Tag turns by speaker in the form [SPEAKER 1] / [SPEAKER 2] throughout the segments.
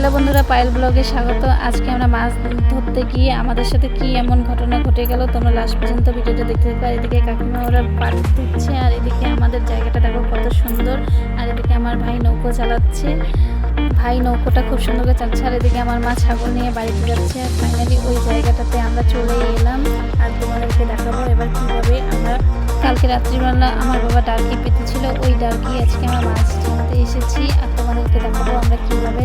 [SPEAKER 1] Hello বন্ধুরা, পায়েল ব্লগে স্বাগত। আজকে আমরা মাছ ধরতে গিয়ে আমাদের সাথে কি এমন ঘটনা ঘটে গেল তোমরা লাস্ট পর্যন্ত ভিডিওটা দেখতে থাকো। আর এদিকে কাকিমা ওরা পাট দিচ্ছে, আর এদিকে আমাদের জায়গাটা দেখো কত সুন্দর। আর এদিকে আমার ভাই নৌকো চালাচ্ছে, ভাই নৌকোটা খুব সুন্দর করে চালাচ্ছে। আর এদিকে আমার মা ছাগল নিয়ে বাড়িতে যাচ্ছে। আর ফাইনালি ওই জায়গাটাতে আমরা চলে এলাম, আর তোমাদেরকে দেখাবো এবার কীভাবে আমরা কালকে রাত্রিবেলা আমার বাবা ডার্কি পেতেছিল, ওই ডার্কি আজকে আমরা মাছ ধরতে এসেছি। আর তোমাদেরকে দেখাবো আমরা কীভাবে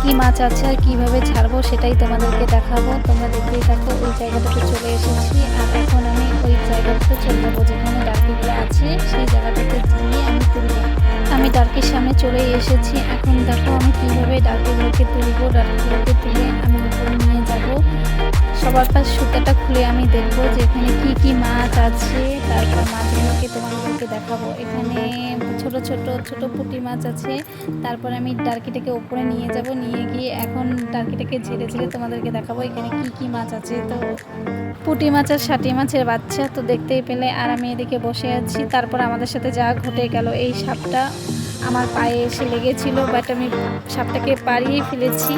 [SPEAKER 1] কি মাছ আছে আর কীভাবে ছাড়বো সেটাই তোমাদেরকে দেখাবো। তোমরা দেখতেই থাকো। ওই জায়গাটাতে চলে এসেছি, আর এখন আমি ওই জায়গাটাতে চলে যাবো যেখানে ডার্কিগুলো আছে, সেই জায়গাটাতে গিয়ে আমি তুলবো। আমি ডার্কির সামনে চলে এসেছি। এখন দেখো আমি কীভাবে ডার্কিগুলোকে তুলবো। ডার্কিগুলোকে তুলে আমি উপরে নিয়ে যাব। সবার পাশ সুতাটা খুলে আমি দেখবো যে এখানে কি মাছ আছে, তারপর মাছগুলোকে তোমাদেরকে দেখাবো। এখানে ছোট পুঁটি মাছ আছে। তারপর আমি ডার্কিটাকে উপরে নিয়ে যাব, নিয়ে গিয়ে এখন ডার্কিটাকে ঝেড়ে তোমাদেরকে দেখাবো এখানে কি মাছ আছে। তো পুঁটি মাছ আর ষাটি মাছের বাচ্চা তো দেখতেই পেলে। আর আমি এদিকে বসে আছি। তারপর আমাদের সাথে যা ঘটে গেল, এই সাপটা আমার পায়ে এসে লেগেছিল, বাট আমি সাপটাকে পাড়িয়েই ফেলেছি।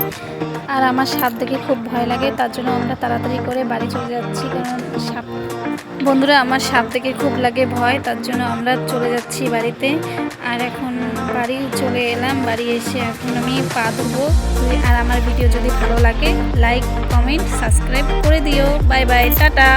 [SPEAKER 1] আর আমার সাপ দেখে খুব ভয় লাগে, তার জন্য আমরা তাড়াতাড়ি করে বাড়ি চলে যাচ্ছি। কারণ বন্ধুরা আমার সাপ দেখে খুব লাগে ভয়, তার জন্য আমরা চলে যাচ্ছি বাড়িতে। আর এখন বাড়ি চলে এলাম। বাড়ি এসে এখন আমি পা ধুবো। আর আমার ভিডিও যদি ভালো লাগে লাইক, কমেন্ট, সাবস্ক্রাইব করে দিও। Bye bye, tata.